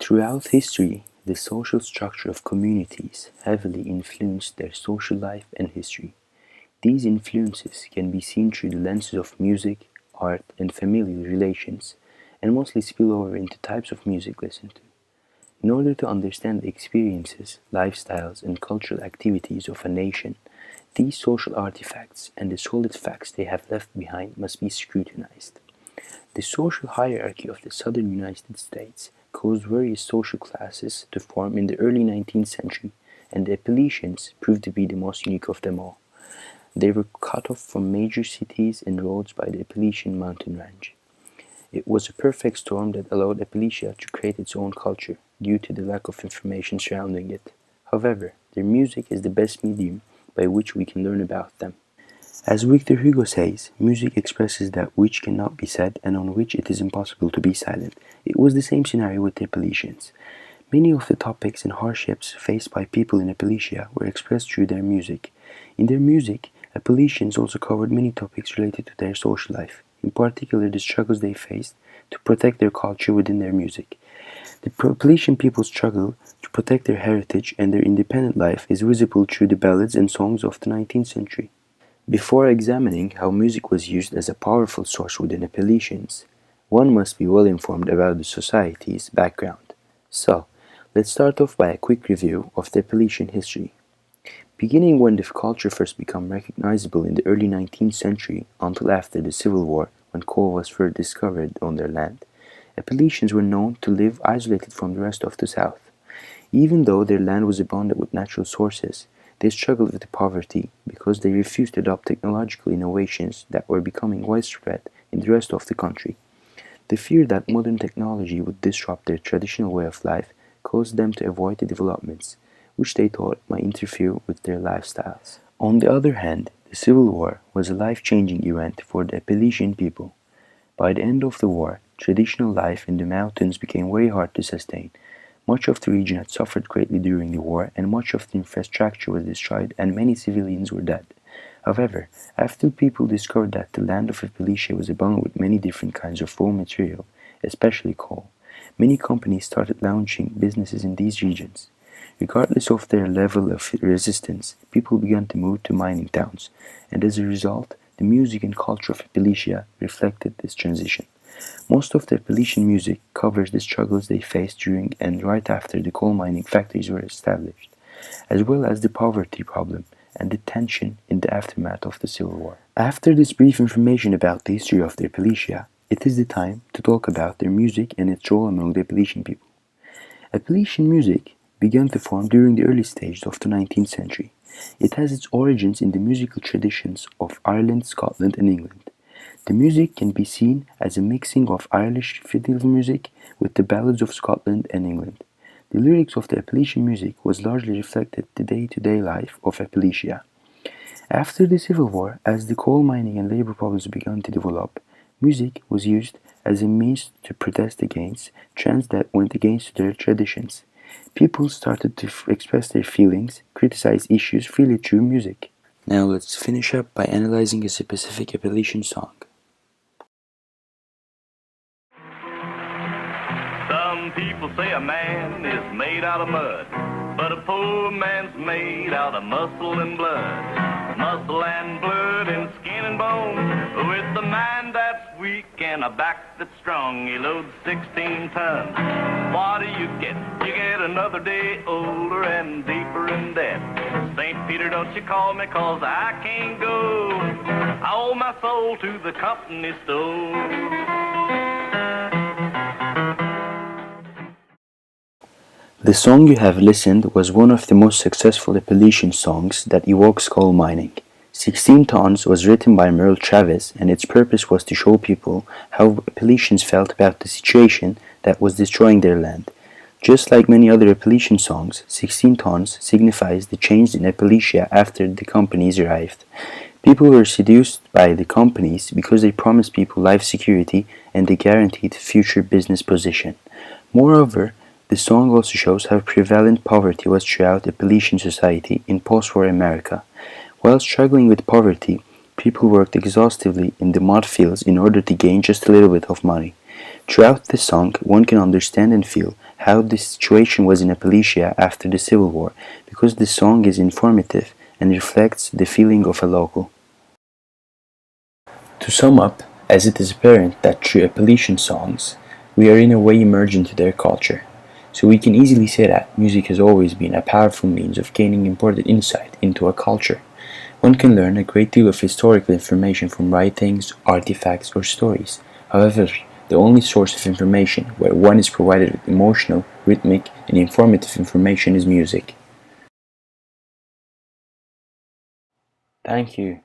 Throughout history, the social structure of communities heavily influenced their social life and history. These influences can be seen through the lenses of music, art, and familial relations, and mostly spill over into types of music listened to. In order to understand the experiences, lifestyles, and cultural activities of a nation, these social artifacts and the solid facts they have left behind must be scrutinized. The social hierarchy of the southern United States caused various social classes to form in the early 19th century, and the Appalachians proved to be the most unique of them all. They were cut off from major cities and roads by the Appalachian mountain range. It was a perfect storm that allowed Appalachia to create its own culture due to the lack of information surrounding it. However, their music is the best medium by which we can learn about them. As Victor Hugo says, music expresses that which cannot be said and on which it is impossible to be silent. It was the same scenario with the Appalachians. Many of the topics and hardships faced by people in Appalachia were expressed through their music. In their music, Appalachians also covered many topics related to their social life, in particular the struggles they faced to protect their culture within their music. The Appalachian people's struggle to protect their heritage and their independent life is visible through the ballads and songs of the 19th century. Before examining how music was used as a powerful source within Appalachians, one must be well informed about the society's background. So, let's start off by a quick review of the Appalachian history. Beginning when the culture first became recognizable in the early 19th century until after the Civil War, when coal was first discovered on their land, Appalachians were known to live isolated from the rest of the South. Even though their land was abundant with natural sources, they struggled with poverty because they refused to adopt technological innovations that were becoming widespread in the rest of the country. The fear that modern technology would disrupt their traditional way of life caused them to avoid the developments, which they thought might interfere with their lifestyles. On the other hand, the Civil War was a life-changing event for the Appalachian people. By the end of the war, traditional life in the mountains became very hard to sustain. Much of the region had suffered greatly during the war, and much of the infrastructure was destroyed, and many civilians were dead. However, after people discovered that the land of Appalachia was abundant with many different kinds of raw material, especially coal, many companies started launching businesses in these regions. Regardless of their level of resistance, people began to move to mining towns, and as a result, the music and culture of Appalachia reflected this transition. Most of the Appalachian music covers the struggles they faced during and right after the coal mining factories were established, as well as the poverty problem and the tension in the aftermath of the Civil War. After this brief information about the history of the Appalachia, it is the time to talk about their music and its role among the Appalachian people. Appalachian music began to form during the early stages of the 19th century. It has its origins in the musical traditions of Ireland, Scotland, and England. The music can be seen as a mixing of Irish fiddle music with the ballads of Scotland and England. The lyrics of the Appalachian music was largely reflected the day-to-day life of Appalachia. After the Civil War, as the coal mining and labor problems began to develop, music was used as a means to protest against trends that went against their traditions. People started to express their feelings, criticize issues freely through music. Now let's finish up by analyzing a specific Appalachian song. Some people say a man is made out of mud, but a poor man's made out of muscle and blood. Muscle and blood and skin and bone, with a mind that's weak and a back that's strong. He loads 16 tons. What do you get? You get another day older and deeper in debt. St. Peter, don't you call me, 'cause I can't go. I owe my soul to the company store. The song you have listened was one of the most successful Appalachian songs that evokes coal mining. 16 Tons was written by Merle Travis, and its purpose was to show people how Appalachians felt about the situation that was destroying their land. Just like many other Appalachian songs, 16 Tons signifies the change in Appalachia after the companies arrived. People were seduced by the companies because they promised people life security and a guaranteed future business position. Moreover, the song also shows how prevalent poverty was throughout Appalachian society in post-war America. While struggling with poverty, people worked exhaustively in the mud fields in order to gain just a little bit of money. Throughout the song, one can understand and feel how the situation was in Appalachia after the Civil War, because the song is informative and reflects the feeling of a local. To sum up, as it is apparent that through Appalachian songs, we are in a way immersed into their culture, so we can easily say that music has always been a powerful means of gaining important insight into a culture. One can learn a great deal of historical information from writings, artifacts, or stories. However, the only source of information where one is provided with emotional, rhythmic, and informative information is music. Thank you.